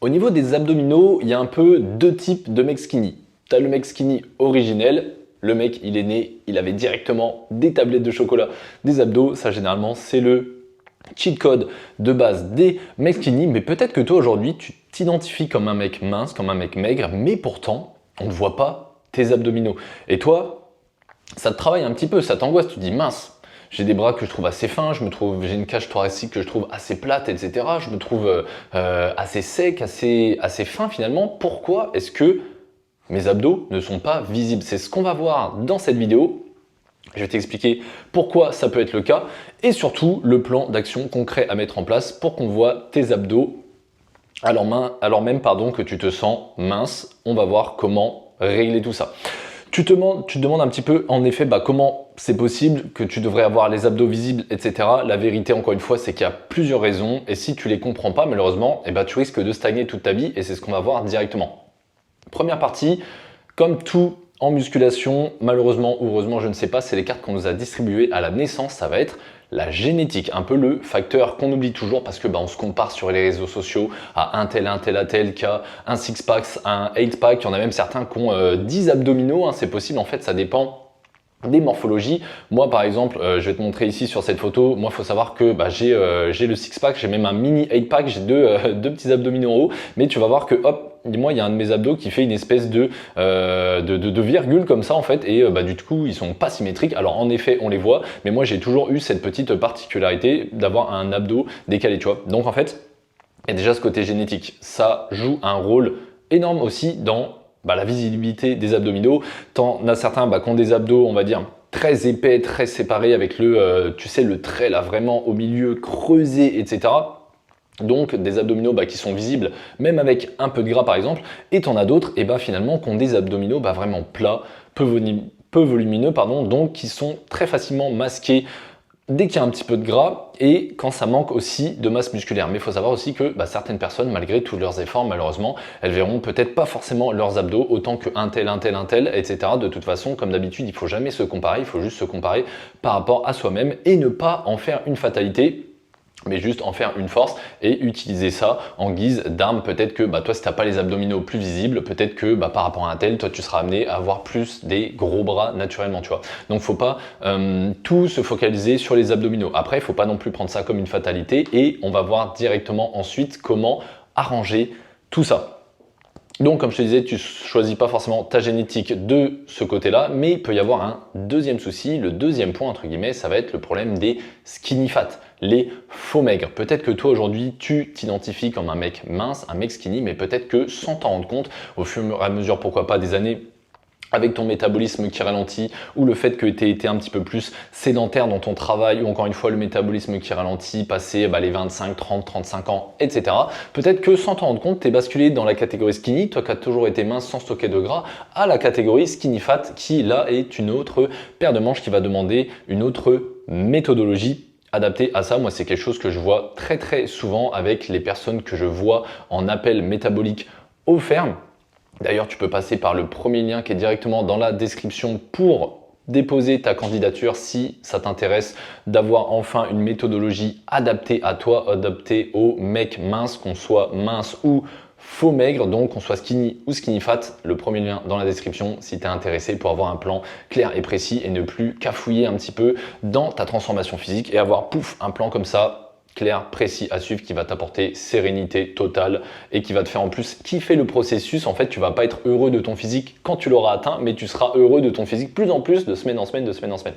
Au niveau des abdominaux, il y a un peu deux types de mecs skinny. Tu as le mec skinny originel, le mec il est né, il avait directement des tablettes de chocolat, des abdos, ça généralement c'est le cheat code de base des mecs skinny, mais peut-être que toi aujourd'hui tu t'identifies comme un mec mince, comme un mec maigre, mais pourtant on ne voit pas tes abdominaux. Et toi, ça te travaille un petit peu, ça t'angoisse, tu te dis mince. J'ai des bras que je trouve assez fins, j'ai une cage thoracique que je trouve assez plate, etc. Je me trouve assez sec, assez fin finalement. Pourquoi est-ce que mes abdos ne sont pas visibles? C'est ce qu'on va voir dans cette vidéo. Je vais t'expliquer pourquoi ça peut être le cas et surtout le plan d'action concret à mettre en place pour qu'on voit tes abdos alors même que tu te sens mince. On va voir comment régler tout ça. Tu te demandes un petit peu, en effet, comment c'est possible que tu devrais avoir les abdos visibles, etc. La vérité, encore une fois, c'est qu'il y a plusieurs raisons. Et si tu les comprends pas, malheureusement, tu risques de stagner toute ta vie. Et c'est ce qu'on va voir directement. Première partie, comme tout en musculation, malheureusement ou heureusement, je ne sais pas, c'est les cartes qu'on nous a distribuées à la naissance. Ça va être la génétique, un peu le facteur qu'on oublie toujours parce que on se compare sur les réseaux sociaux à un tel qui a un six-pack, un 8-pack, il y en a même certains qui ont 10 abdominaux, c'est possible, en fait ça dépend des morphologies. Moi par exemple, je vais te montrer ici sur cette photo, moi il faut savoir que j'ai le six-pack, j'ai même un mini 8-pack, j'ai deux petits abdominaux en haut, mais tu vas voir que hop, moi il y a un de mes abdos qui fait une espèce de virgule comme ça en fait, et du coup ils sont pas symétriques. Alors en effet on les voit, mais moi j'ai toujours eu cette petite particularité d'avoir un abdos décalé, tu vois. Donc en fait, il y a déjà ce côté génétique, ça joue un rôle énorme aussi dans la visibilité des abdominaux. T'en as certains qui ont des abdos, on va dire, très épais, très séparés avec le trait là vraiment au milieu creusé, etc. Donc des abdominaux qui sont visibles même avec un peu de gras par exemple, et t'en as d'autres finalement qui ont des abdominaux vraiment plats, peu volumineux, donc qui sont très facilement masqués dès qu'il y a un petit peu de gras et quand ça manque aussi de masse musculaire. Mais il faut savoir aussi que certaines personnes, malgré tous leurs efforts, malheureusement, elles verront peut-être pas forcément leurs abdos autant qu'un tel, etc. De toute façon, comme d'habitude, il ne faut jamais se comparer, il faut juste se comparer par rapport à soi-même et ne pas en faire une fatalité, mais juste en faire une force et utiliser ça en guise d'arme. Peut-être que toi, si tu n'as pas les abdominaux plus visibles, peut-être que par rapport à un tel, toi, tu seras amené à avoir plus des gros bras naturellement, tu vois. Donc, faut pas tout se focaliser sur les abdominaux. Après, il faut pas non plus prendre ça comme une fatalité et on va voir directement ensuite comment arranger tout ça. Donc, comme je te disais, tu choisis pas forcément ta génétique de ce côté-là, mais il peut y avoir un deuxième souci. Le deuxième point, entre guillemets, ça va être le problème des skinny fat, les faux maigres. Peut-être que toi, aujourd'hui, tu t'identifies comme un mec mince, un mec skinny, mais peut-être que sans t'en rendre compte, au fur et à mesure, pourquoi pas, des années, avec ton métabolisme qui ralentit ou le fait que tu aies été un petit peu plus sédentaire dans ton travail ou encore une fois le métabolisme qui ralentit, passer les 25, 30, 35 ans, etc. Peut-être que sans t'en rendre compte, tu es basculé dans la catégorie skinny, toi qui as toujours été mince sans stocker de gras, à la catégorie skinny fat qui là est une autre paire de manches qui va demander une autre méthodologie adapté à ça. Moi, c'est quelque chose que je vois très très souvent avec les personnes que je vois en appel métabolique aux fermes. D'ailleurs, tu peux passer par le premier lien qui est directement dans la description pour déposer ta candidature si ça t'intéresse d'avoir enfin une méthodologie adaptée à toi, adaptée aux mecs minces, qu'on soit mince ou faux maigre, donc qu'on soit skinny ou skinny fat. Le premier lien dans la description si tu es intéressé pour avoir un plan clair et précis et ne plus cafouiller un petit peu dans ta transformation physique et avoir un plan comme ça clair, précis à suivre qui va t'apporter sérénité totale et qui va te faire en plus kiffer le processus. En fait, tu vas pas être heureux de ton physique quand tu l'auras atteint, mais tu seras heureux de ton physique plus en plus de semaine en semaine, de semaine en semaine.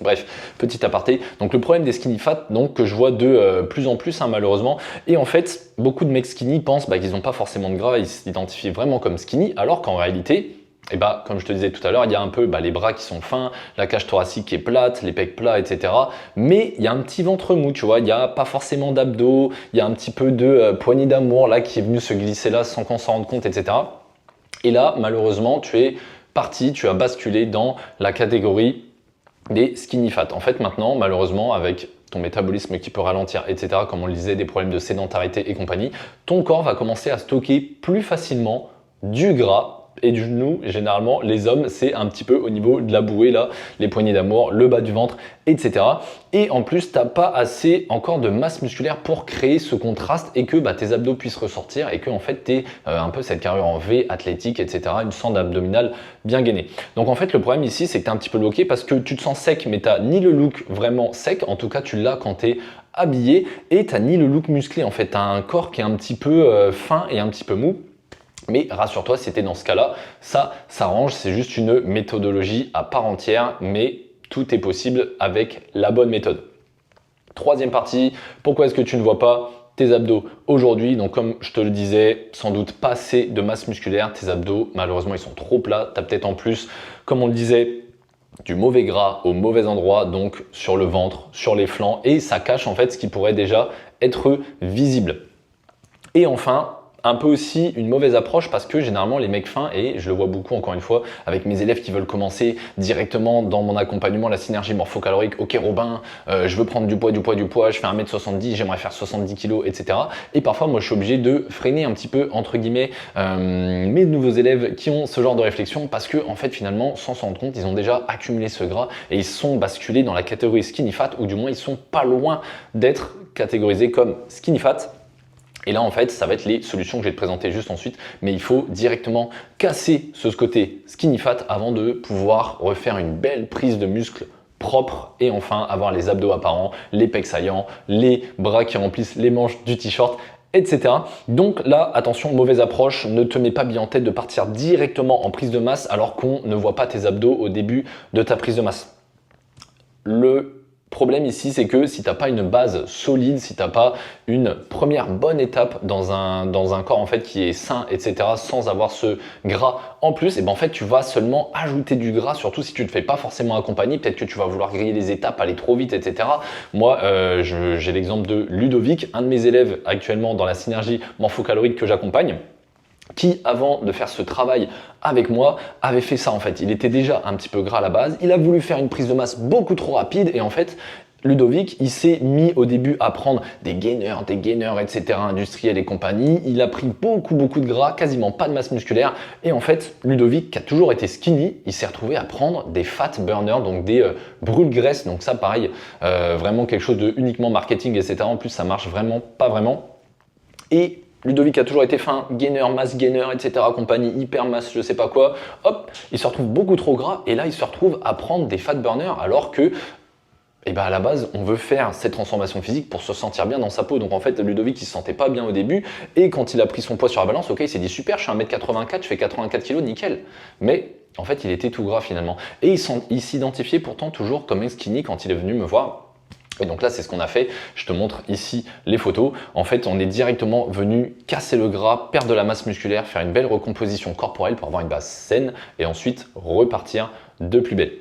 Bref, petit aparté. Donc le problème des skinny fat, donc que je vois de plus en plus malheureusement, et en fait, beaucoup de mecs skinny pensent qu'ils n'ont pas forcément de gras, ils s'identifient vraiment comme skinny, alors qu'en réalité, comme je te disais tout à l'heure, il y a un peu les bras qui sont fins, la cage thoracique qui est plate, les pecs plats, etc. Mais il y a un petit ventre mou, tu vois, il n'y a pas forcément d'abdos, il y a un petit peu de poignée d'amour là qui est venu se glisser là sans qu'on s'en rende compte, etc. Et là, malheureusement, tu es parti, tu as basculé dans la catégorie des skinny fat. En fait, maintenant, malheureusement, avec ton métabolisme qui peut ralentir, etc., comme on le disait, des problèmes de sédentarité et compagnie, ton corps va commencer à stocker plus facilement du gras et du genou. Généralement, les hommes, c'est un petit peu au niveau de la bouée, là, les poignées d'amour, le bas du ventre, etc. Et en plus, tu n'as pas assez encore de masse musculaire pour créer ce contraste et que tes abdos puissent ressortir et que en fait, tu aies un peu cette carrure en V, athlétique, etc. Une sande abdominale bien gainée. Donc en fait, le problème ici, c'est que tu es un petit peu bloqué parce que tu te sens sec, mais tu n'as ni le look vraiment sec, en tout cas, tu l'as quand tu es habillé, et tu n'as ni le look musclé. En fait, tu as un corps qui est un petit peu fin et un petit peu mou. Mais rassure-toi, si tu es dans ce cas-là, ça s'arrange, c'est juste une méthodologie à part entière, mais tout est possible avec la bonne méthode. Troisième partie, pourquoi est-ce que tu ne vois pas tes abdos aujourd'hui? Donc comme je te le disais, sans doute pas assez de masse musculaire, tes abdos malheureusement ils sont trop plats, tu as peut-être en plus, comme on le disait, du mauvais gras au mauvais endroit, donc sur le ventre, sur les flancs, et ça cache en fait ce qui pourrait déjà être visible. Et enfin, un peu aussi une mauvaise approche parce que généralement les mecs fins, et je le vois beaucoup encore une fois avec mes élèves qui veulent commencer directement dans mon accompagnement, la synergie morpho-calorique. Ok Robin, je veux prendre du poids, je fais 1m70, j'aimerais faire 70 kg, etc. Et parfois moi je suis obligé de freiner un petit peu entre guillemets mes nouveaux élèves qui ont ce genre de réflexion parce que en fait finalement sans s'en rendre compte ils ont déjà accumulé ce gras et ils sont basculés dans la catégorie skinny fat, ou du moins ils sont pas loin d'être catégorisés comme skinny fat. Et là, en fait, ça va être les solutions que je vais te présenter juste ensuite. Mais il faut directement casser ce côté skinny fat avant de pouvoir refaire une belle prise de muscle propre et enfin avoir les abdos apparents, les pecs saillants, les bras qui remplissent les manches du t-shirt, etc. Donc là, attention, mauvaise approche, ne te mets pas bien en tête de partir directement en prise de masse alors qu'on ne voit pas tes abdos au début de ta prise de masse. Le problème ici, c'est que si tu n'as pas une base solide, si tu n'as pas une première bonne étape dans un corps en fait qui est sain, etc., sans avoir ce gras en plus, et ben en fait tu vas seulement ajouter du gras, surtout si tu ne te fais pas forcément accompagner. Peut-être que tu vas vouloir griller les étapes, aller trop vite, etc. Moi, j'ai l'exemple de Ludovic, un de mes élèves actuellement dans la synergie morpho-calorique que j'accompagne, qui, avant de faire ce travail avec moi, avait fait ça en fait. Il était déjà un petit peu gras à la base, il a voulu faire une prise de masse beaucoup trop rapide et en fait, Ludovic, il s'est mis au début à prendre des gainers, etc., industriels et compagnie. Il a pris beaucoup de gras, quasiment pas de masse musculaire. Et en fait, Ludovic, qui a toujours été skinny, il s'est retrouvé à prendre des fat burners, donc des brûle-graisses. Donc ça, pareil, vraiment quelque chose de uniquement marketing, etc. En plus, ça marche vraiment pas vraiment. Et Ludovic a toujours été fin, gainer, masse gainer, etc. compagnie, hyper masse, je sais pas quoi. Hop, il se retrouve beaucoup trop gras et là, il se retrouve à prendre des fat burners alors que à la base, on veut faire cette transformation physique pour se sentir bien dans sa peau. Donc en fait, Ludovic, il se sentait pas bien au début. Et quand il a pris son poids sur la balance, ok, il s'est dit super, je suis 1m84, je fais 84 kg, nickel. Mais en fait, il était tout gras finalement. Et il s'identifiait pourtant toujours comme un skinny quand il est venu me voir. Et donc là, c'est ce qu'on a fait. Je te montre ici les photos. En fait, on est directement venu casser le gras, perdre de la masse musculaire, faire une belle recomposition corporelle pour avoir une base saine et ensuite repartir de plus belle.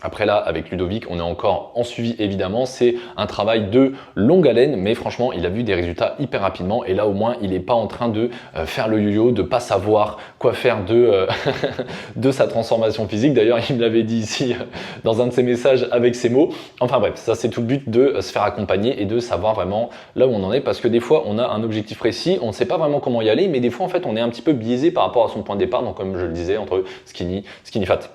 Après là, avec Ludovic, on est encore en suivi évidemment. C'est un travail de longue haleine, mais franchement, il a vu des résultats hyper rapidement. Et là, au moins, il n'est pas en train de faire le yo-yo, de pas savoir quoi faire de sa transformation physique. D'ailleurs, il me l'avait dit ici dans un de ses messages avec ces mots. Enfin bref, ça c'est tout le but de se faire accompagner et de savoir vraiment là où on en est. Parce que des fois, on a un objectif précis, on ne sait pas vraiment comment y aller, mais des fois, en fait, on est un petit peu biaisé par rapport à son point de départ. Donc comme je le disais, entre skinny fat.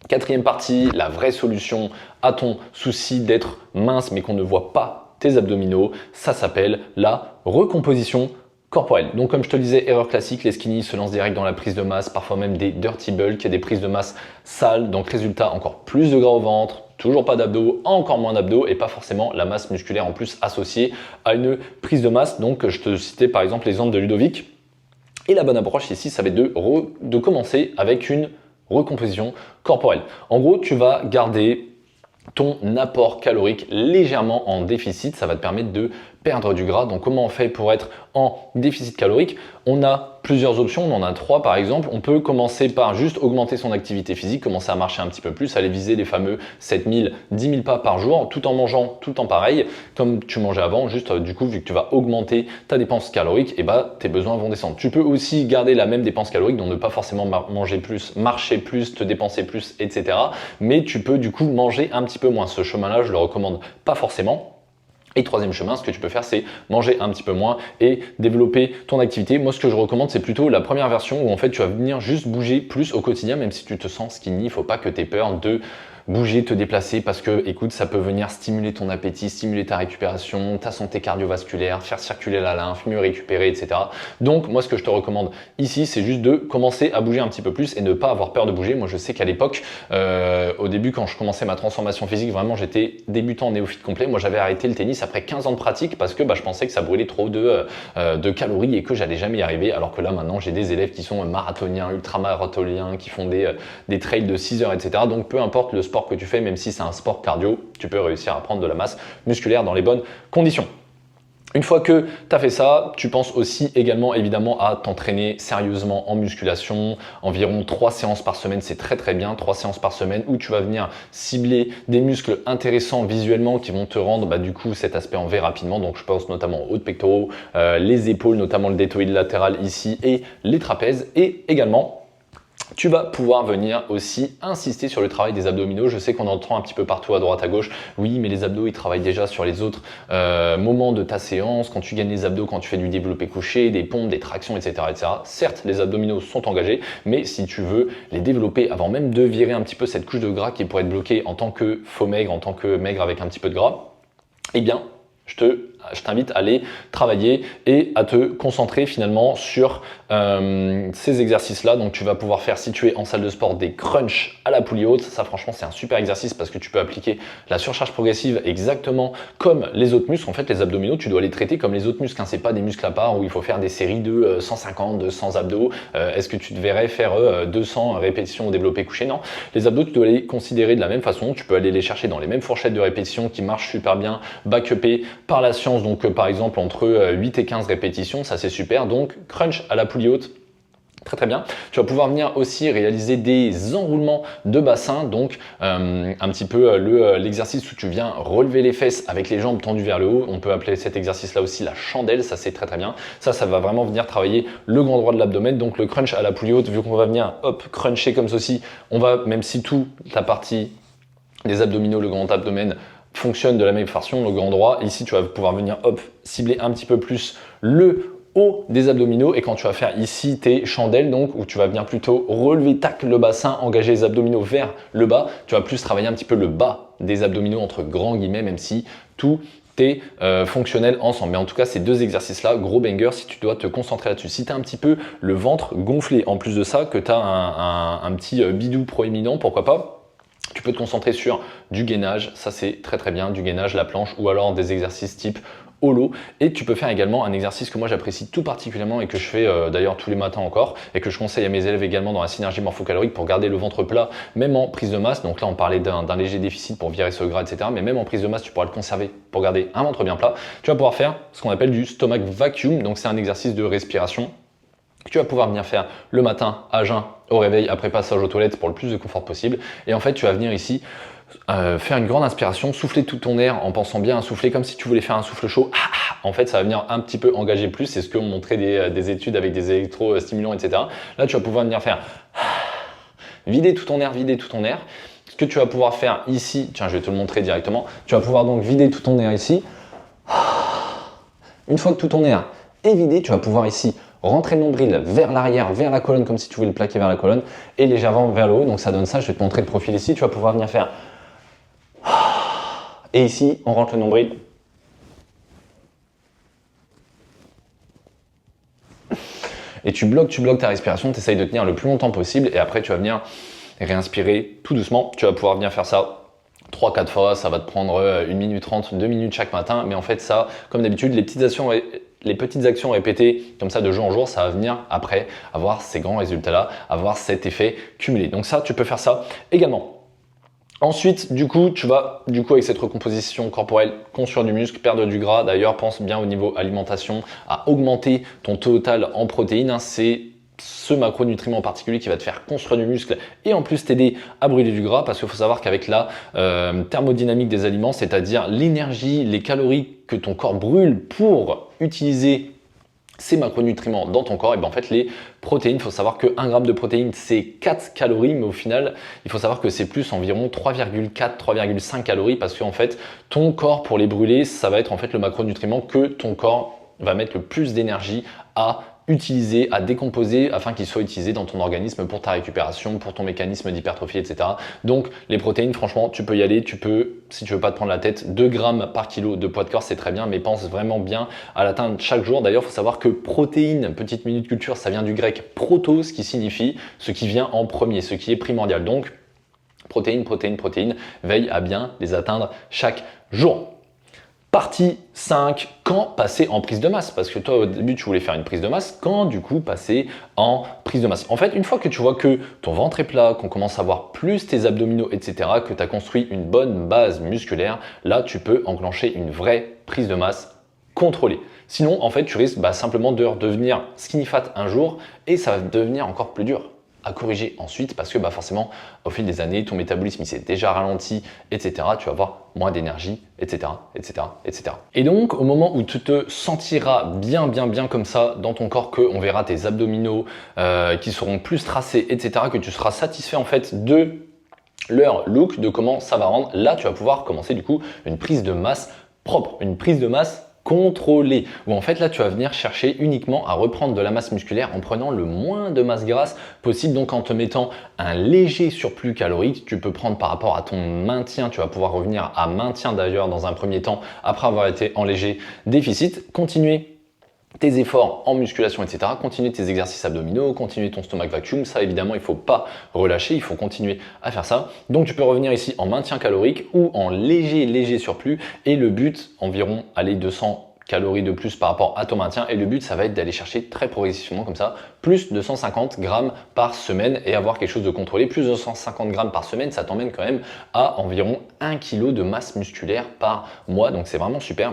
Quatrième partie, la vraie solution à ton souci d'être mince mais qu'on ne voit pas tes abdominaux, ça s'appelle la recomposition corporelle. Donc comme je te le disais, erreur classique, les skinny se lancent direct dans la prise de masse, parfois même des dirty bulk, des prises de masse sales, donc résultat encore plus de gras au ventre, toujours pas d'abdos, encore moins d'abdos et pas forcément la masse musculaire en plus associée à une prise de masse. Donc je te citais par exemple l'exemple de Ludovic. Et la bonne approche ici, ça va être de commencer avec une recomposition corporelle. En gros, tu vas garder ton apport calorique légèrement en déficit. Ça va te permettre de perdre du gras. Donc, comment on fait pour être en déficit calorique? On a plusieurs options. On en a 3 par exemple. On peut commencer par juste augmenter son activité physique, commencer à marcher un petit peu plus, aller viser les fameux 7000, 10 000 pas par jour tout en mangeant tout le temps pareil, comme tu mangeais avant. Juste du coup, vu que tu vas augmenter ta dépense calorique, et tes besoins vont descendre. Tu peux aussi garder la même dépense calorique, donc ne pas forcément manger plus, marcher plus, te dépenser plus, etc. Mais tu peux du coup manger un petit peu moins. Ce chemin-là, je le recommande pas forcément. Et troisième chemin, ce que tu peux faire, c'est manger un petit peu moins et développer ton activité. Moi, ce que je recommande, c'est plutôt la première version où en fait, tu vas venir juste bouger plus au quotidien, même si tu te sens skinny. Il ne faut pas que tu aies peur de bouger, te déplacer parce que, écoute, ça peut venir stimuler ton appétit, stimuler ta récupération, ta santé cardiovasculaire, faire circuler la lymphe, mieux récupérer, etc. Donc, moi, ce que je te recommande ici, c'est juste de commencer à bouger un petit peu plus et ne pas avoir peur de bouger. Moi, je sais qu'à l'époque, au début, quand je commençais ma transformation physique, vraiment, j'étais débutant néophyte complet. Moi, j'avais arrêté le tennis après 15 ans de pratique parce que je pensais que ça brûlait trop de calories et que j'allais jamais y arriver. Alors que là, maintenant, j'ai des élèves qui sont marathoniens, ultramarathoniens, qui font des trails de 6 heures, etc. Donc, peu importe le sport que tu fais, même si c'est un sport cardio, tu peux réussir à prendre de la masse musculaire dans les bonnes conditions. Une fois que tu as fait ça, tu penses aussi également évidemment à t'entraîner sérieusement en musculation. Environ 3 séances par semaine, c'est très très bien. 3 séances par semaine où tu vas venir cibler des muscles intéressants visuellement qui vont te rendre du coup cet aspect en V rapidement. Donc je pense notamment aux hauts de pectoraux, les épaules, notamment le deltoïde latéral ici et les trapèzes. Et également, tu vas pouvoir venir aussi insister sur le travail des abdominaux. Je sais qu'on entend un petit peu partout à droite à gauche. Oui, mais les abdos, ils travaillent déjà sur les autres moments de ta séance. Quand tu gagnes les abdos, quand tu fais du développé couché, des pompes, des tractions, etc., etc. Certes, les abdominaux sont engagés, mais si tu veux les développer avant même de virer un petit peu cette couche de gras qui pourrait être bloquée en tant que faux maigre, en tant que maigre avec un petit peu de gras, eh bien, je t'invite à aller travailler et à te concentrer finalement sur ces exercices-là. Donc, tu vas pouvoir faire, si tu es en salle de sport, des crunchs à la poulie haute. Ça, franchement, c'est un super exercice parce que tu peux appliquer la surcharge progressive exactement comme les autres muscles. En fait, les abdominaux, tu dois les traiter comme les autres muscles. Ce n'est pas des muscles à part où il faut faire des séries de 150, 200 abdos. Est-ce que tu devrais faire 200 répétitions au développé couché? Non. Les abdos, tu dois les considérer de la même façon. Tu peux aller les chercher dans les mêmes fourchettes de répétitions qui marchent super bien, back-upées par la science. Donc, par exemple, entre 8 et 15 répétitions, ça c'est super. Donc, crunch à la poulie haute. Très très bien. Tu vas pouvoir venir aussi réaliser des enroulements de bassin, donc un petit peu l'exercice où tu viens relever les fesses avec les jambes tendues vers le haut. On peut appeler cet exercice-là aussi la chandelle, ça c'est très très bien. Ça va vraiment venir travailler le grand droit de l'abdomen. Donc le crunch à la poulie haute, vu qu'on va venir cruncher comme ceci, on va, même si toute la partie des abdominaux, le grand abdomen, fonctionne de la même façon, le grand droit, ici tu vas pouvoir venir cibler un petit peu plus le haut des abdominaux et quand tu vas faire ici tes chandelles, donc où tu vas venir plutôt relever le bassin, engager les abdominaux vers le bas, tu vas plus travailler un petit peu le bas des abdominaux entre grands guillemets, même si tout est fonctionnel ensemble. Mais en tout cas, ces deux exercices-là, gros banger, si tu dois te concentrer là-dessus. Si tu as un petit peu le ventre gonflé, en plus de ça, que tu as un petit bidou proéminent, pourquoi pas, tu peux te concentrer sur du gainage, ça c'est très très bien, du gainage, la planche ou alors des exercices type holo. Et tu peux faire également un exercice que moi j'apprécie tout particulièrement et que je fais d'ailleurs tous les matins encore et que je conseille à mes élèves également dans la synergie morphocalorique pour garder le ventre plat, même en prise de masse. Donc là on parlait d'un léger déficit pour virer ce gras, etc. Mais même en prise de masse, tu pourras le conserver pour garder un ventre bien plat. Tu vas pouvoir faire ce qu'on appelle du stomach vacuum. Donc c'est un exercice de respiration que tu vas pouvoir venir faire le matin à jeun au réveil après passage aux toilettes pour le plus de confort possible. Et en fait, tu vas venir ici faire une grande inspiration, souffler tout ton air en pensant bien à souffler comme si tu voulais faire un souffle chaud. En fait, ça va venir un petit peu engager plus. C'est ce que ont montré des études avec des électrostimulants, etc. Là, tu vas pouvoir venir faire vider tout ton air, vider tout ton air. Ce que tu vas pouvoir faire ici, tiens, je vais te le montrer directement. Tu vas pouvoir donc vider tout ton air ici. Une fois que tout ton air est vidé, tu vas pouvoir ici rentrer le nombril vers l'arrière, vers la colonne, comme si tu voulais le plaquer vers la colonne, et légèrement vers le haut. Donc ça donne ça. Je vais te montrer le profil ici. Tu vas pouvoir venir faire. Et ici, on rentre le nombril. Et tu bloques ta respiration. Tu essayes de tenir le plus longtemps possible. Et après, tu vas venir réinspirer tout doucement. Tu vas pouvoir venir faire ça 3-4 fois. Ça va te prendre 1 minute 30, 2 minutes chaque matin. Mais en fait, ça, comme d'habitude, les petites actions répétées comme ça de jour en jour, ça va venir après avoir ces grands résultats-là, avoir cet effet cumulé. Donc ça, tu peux faire ça également. Ensuite, du coup, tu vas, avec cette recomposition corporelle, construire du muscle, perdre du gras. D'ailleurs, pense bien au niveau alimentation à augmenter ton total en protéines. C'est ce macronutriment en particulier qui va te faire construire du muscle et en plus t'aider à brûler du gras parce qu'il faut savoir qu'avec la thermodynamique des aliments, c'est-à-dire l'énergie, les calories que ton corps brûle pour utiliser ces macronutriments dans ton corps, et bien en fait les protéines, il faut savoir que 1 gramme de protéines c'est 4 calories, mais au final il faut savoir que c'est plus environ 3,4, 3,5 calories parce qu'en fait ton corps pour les brûler, ça va être en fait le macronutriment que ton corps va mettre le plus d'énergie à utiliser, à décomposer afin qu'il soit utilisé dans ton organisme pour ta récupération, pour ton mécanisme d'hypertrophie, etc. Donc les protéines, franchement, tu peux y aller, tu peux, si tu veux pas te prendre la tête, 2 grammes par kilo de poids de corps, c'est très bien, mais pense vraiment bien à l'atteindre chaque jour. D'ailleurs, il faut savoir que protéines, petite minute culture, ça vient du grec protos, qui signifie ce qui vient en premier, ce qui est primordial. Donc, protéines, protéines, protéines, veille à bien les atteindre chaque jour. Partie 5, quand passer en prise de masse? Parce que toi, au début, tu voulais faire une prise de masse. Quand, du coup, passer en prise de masse? En fait, une fois que tu vois que ton ventre est plat, qu'on commence à voir plus tes abdominaux, etc., que tu as construit une bonne base musculaire, là, tu peux enclencher une vraie prise de masse contrôlée. Sinon, en fait, tu risques simplement de redevenir skinny fat un jour et ça va devenir encore plus dur à corriger ensuite parce que forcément au fil des années ton métabolisme il s'est déjà ralenti, etc. Tu vas avoir moins d'énergie, etc., etc., etc. Et donc au moment où tu te sentiras bien comme ça dans ton corps, que on verra tes abdominaux qui seront plus tracés, etc., que tu seras satisfait en fait de leur look, de comment ça va rendre, là tu vas pouvoir commencer du coup une prise de masse propre, une prise de masse contrôlé, où en fait là tu vas venir chercher uniquement à reprendre de la masse musculaire en prenant le moins de masse grasse possible, donc en te mettant un léger surplus calorique. Tu peux prendre par rapport à ton maintien, tu vas pouvoir revenir à maintien d'ailleurs dans un premier temps après avoir été en léger déficit, continuer tes efforts en musculation, etc. Continuer tes exercices abdominaux, continuer ton stomach vacuum, ça évidemment il ne faut pas relâcher, il faut continuer à faire ça. Donc tu peux revenir ici en maintien calorique ou en léger surplus, et le but, environ 200 calories de plus par rapport à ton maintien, et le but ça va être d'aller chercher très progressivement comme ça, plus de 150 grammes par semaine et avoir quelque chose de contrôlé. Plus de 150 grammes par semaine, ça t'emmène quand même à environ 1 kg de masse musculaire par mois, donc c'est vraiment super,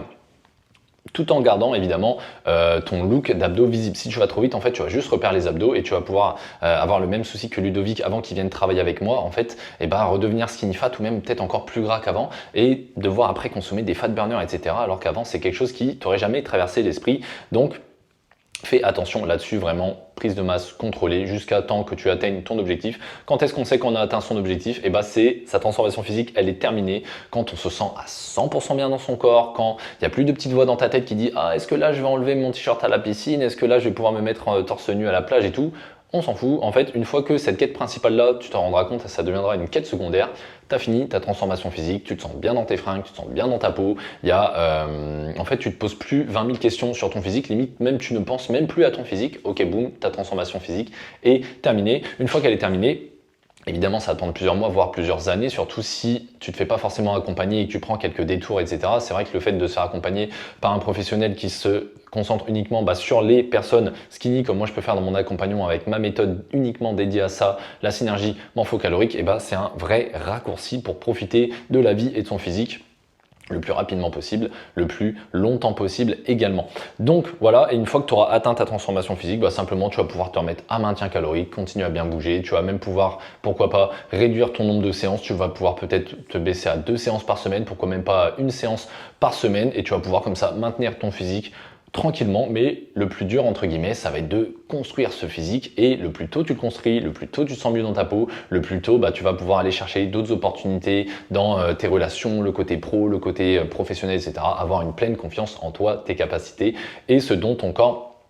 tout en gardant évidemment ton look d'abdos visible. Si tu vas trop vite, en fait, tu vas juste repérer les abdos et tu vas pouvoir avoir le même souci que Ludovic avant qu'il vienne travailler avec moi, en fait, et redevenir skinny fat ou même peut-être encore plus gras qu'avant et devoir après consommer des fat burners, etc. Alors qu'avant, c'est quelque chose qui t'aurait jamais traversé l'esprit. Donc, fais attention là-dessus, vraiment, prise de masse contrôlée jusqu'à temps que tu atteignes ton objectif. Quand est-ce qu'on sait qu'on a atteint son objectif? C'est sa transformation physique, elle est terminée. Quand on se sent à 100% bien dans son corps, quand il n'y a plus de petites voix dans ta tête qui dit « Ah, est-ce que là je vais enlever mon t-shirt à la piscine? Est-ce que là je vais pouvoir me mettre torse nu à la plage et tout ?» On s'en fout. En fait, une fois que cette quête principale-là, tu t'en rendras compte, ça deviendra une quête secondaire. Tu as fini ta transformation physique, tu te sens bien dans tes fringues, tu te sens bien dans ta peau. En fait, tu te poses plus 20 000 questions sur ton physique, limite même tu ne penses même plus à ton physique. Ok, boum, ta transformation physique est terminée. Une fois qu'elle est terminée, évidemment, ça va prendre plusieurs mois, voire plusieurs années, surtout si tu ne te fais pas forcément accompagner et que tu prends quelques détours, etc. C'est vrai que le fait de se faire accompagner par un professionnel qui se concentre uniquement sur les personnes skinny, comme moi je peux faire dans mon accompagnement avec ma méthode uniquement dédiée à ça, la synergie morphocalorique, c'est un vrai raccourci pour profiter de la vie et de son physique le plus rapidement possible, le plus longtemps possible également. Donc voilà, et une fois que tu auras atteint ta transformation physique, simplement tu vas pouvoir te remettre à maintien calorique, continuer à bien bouger, tu vas même pouvoir, pourquoi pas, réduire ton nombre de séances, tu vas pouvoir peut-être te baisser à 2 séances par semaine, pourquoi même pas à 1 séance par semaine, et tu vas pouvoir comme ça maintenir ton physique tranquillement, mais le plus dur entre guillemets, ça va être de construire ce physique, et le plus tôt tu le construis, le plus tôt tu te sens mieux dans ta peau, le plus tôt tu vas pouvoir aller chercher d'autres opportunités dans tes relations, le côté pro, le côté professionnel, etc. Avoir une pleine confiance en toi, tes capacités et ce dont ton corps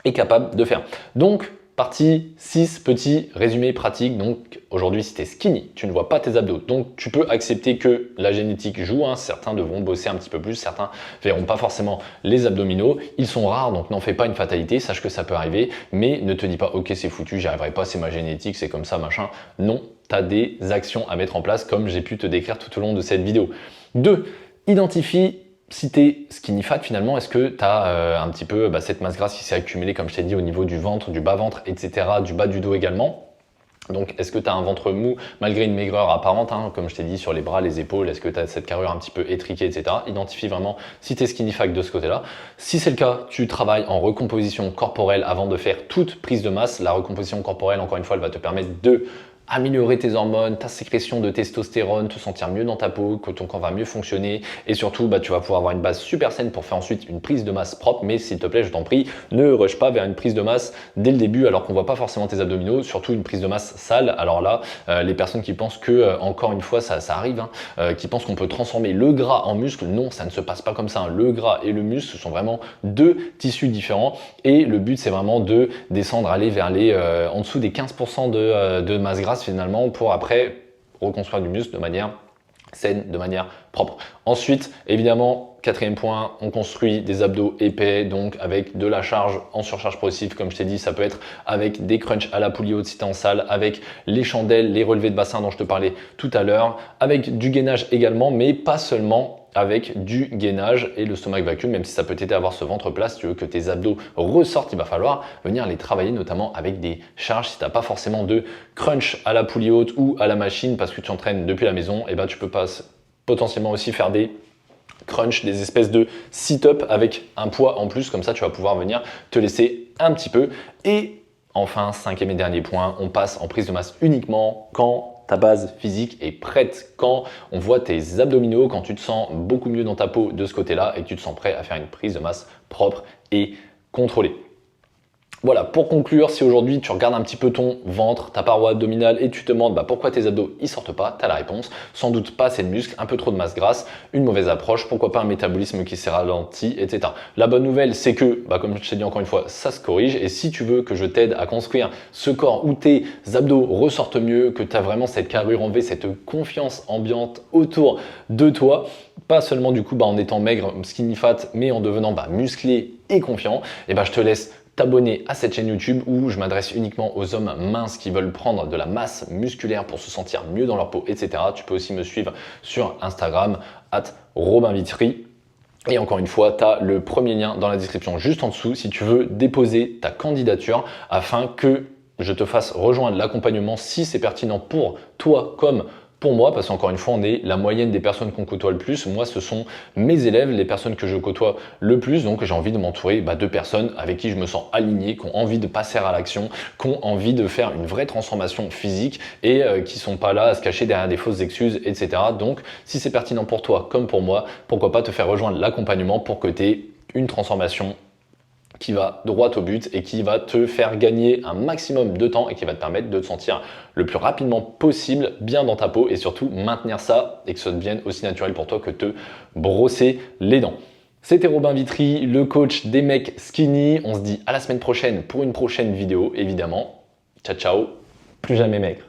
est capable de faire. Donc, partie 6, petit résumé pratique. Donc aujourd'hui, si tu es skinny, tu ne vois pas tes abdos. Donc tu peux accepter que la génétique joue. Certains devront bosser un petit peu plus, certains verront pas forcément les abdominaux. Ils sont rares, donc n'en fais pas une fatalité. Sache que ça peut arriver, mais ne te dis pas « Ok, c'est foutu, j'y arriverai pas, c'est ma génétique, c'est comme ça, machin ». Non, tu as des actions à mettre en place comme j'ai pu te décrire tout au long de cette vidéo. 2. Identifie si tu es skinny fat finalement, est-ce que tu as un petit peu cette masse grasse qui s'est accumulée, comme je t'ai dit, au niveau du ventre, du bas-ventre, etc., du bas du dos également. Donc, est-ce que tu as un ventre mou malgré une maigreur apparente, comme je t'ai dit, sur les bras, les épaules, est-ce que tu as cette carrure un petit peu étriquée, etc. Identifie vraiment si tu es skinny fat de ce côté-là. Si c'est le cas, tu travailles en recomposition corporelle avant de faire toute prise de masse. La recomposition corporelle, encore une fois, elle va te permettre de améliorer tes hormones, ta sécrétion de testostérone, te sentir mieux dans ta peau, que ton corps va mieux fonctionner et surtout tu vas pouvoir avoir une base super saine pour faire ensuite une prise de masse propre. Mais s'il te plaît, je t'en prie, ne rush pas vers une prise de masse dès le début alors qu'on voit pas forcément tes abdominaux, surtout une prise de masse sale. Alors là, les personnes qui pensent que, encore une fois, ça arrive, qui pensent qu'on peut transformer le gras en muscle, non, ça ne se passe pas comme ça. Le gras et le muscle sont vraiment deux tissus différents et le but c'est vraiment de descendre, aller vers les en dessous des 15% de masse grasse finalement pour après reconstruire du muscle de manière saine, de manière propre. Ensuite, évidemment, quatrième point, on construit des abdos épais, donc avec de la charge en surcharge progressive, comme je t'ai dit, ça peut être avec des crunchs à la poulie haute si tu es en salle, avec les chandelles, les relevés de bassin dont je te parlais tout à l'heure, avec du gainage également, mais pas seulement avec du gainage et le stomach vacuum, même si ça peut t'aider à avoir ce ventre plat. Si tu veux que tes abdos ressortent, il va falloir venir les travailler, notamment avec des charges. Si tu n'as pas forcément de crunch à la poulie haute ou à la machine parce que tu entraînes depuis la maison, et tu peux pas potentiellement aussi faire des crunch, des espèces de sit-up avec un poids en plus. Comme ça, tu vas pouvoir venir te laisser un petit peu. Et enfin, cinquième et dernier point, on passe en prise de masse uniquement quand ta base physique est prête, quand on voit tes abdominaux, quand tu te sens beaucoup mieux dans ta peau de ce côté-là et que tu te sens prêt à faire une prise de masse propre et contrôlée. Voilà, pour conclure, si aujourd'hui tu regardes un petit peu ton ventre, ta paroi abdominale et tu te demandes pourquoi tes abdos ils sortent pas, tu as la réponse. Sans doute pas assez de muscles, un peu trop de masse grasse, une mauvaise approche, pourquoi pas un métabolisme qui s'est ralenti, etc. La bonne nouvelle, c'est que, comme je t'ai dit encore une fois, ça se corrige. Et si tu veux que je t'aide à construire ce corps où tes abdos ressortent mieux, que tu as vraiment cette carrure en V, cette confiance ambiante autour de toi, pas seulement du coup en étant maigre, skinny fat, mais en devenant musclé et confiant, je te laisse t'abonner à cette chaîne YouTube où je m'adresse uniquement aux hommes minces qui veulent prendre de la masse musculaire pour se sentir mieux dans leur peau, etc. Tu peux aussi me suivre sur Instagram @robinvitry. Et encore une fois, tu as le premier lien dans la description juste en dessous si tu veux déposer ta candidature afin que je te fasse rejoindre l'accompagnement si c'est pertinent pour toi comme pour moi, parce qu'encore une fois, on est la moyenne des personnes qu'on côtoie le plus. Moi, ce sont mes élèves, les personnes que je côtoie le plus. Donc, j'ai envie de m'entourer de personnes avec qui je me sens aligné, qui ont envie de passer à l'action, qui ont envie de faire une vraie transformation physique et qui sont pas là à se cacher derrière des fausses excuses, etc. Donc, si c'est pertinent pour toi comme pour moi, pourquoi pas te faire rejoindre l'accompagnement pour que tu aies une transformation qui va droit au but et qui va te faire gagner un maximum de temps et qui va te permettre de te sentir le plus rapidement possible bien dans ta peau et surtout maintenir ça et que ça devienne aussi naturel pour toi que te brosser les dents. C'était Robin Vitry, le coach des mecs skinny. On se dit à la semaine prochaine pour une prochaine vidéo évidemment. Ciao ciao, plus jamais maigre.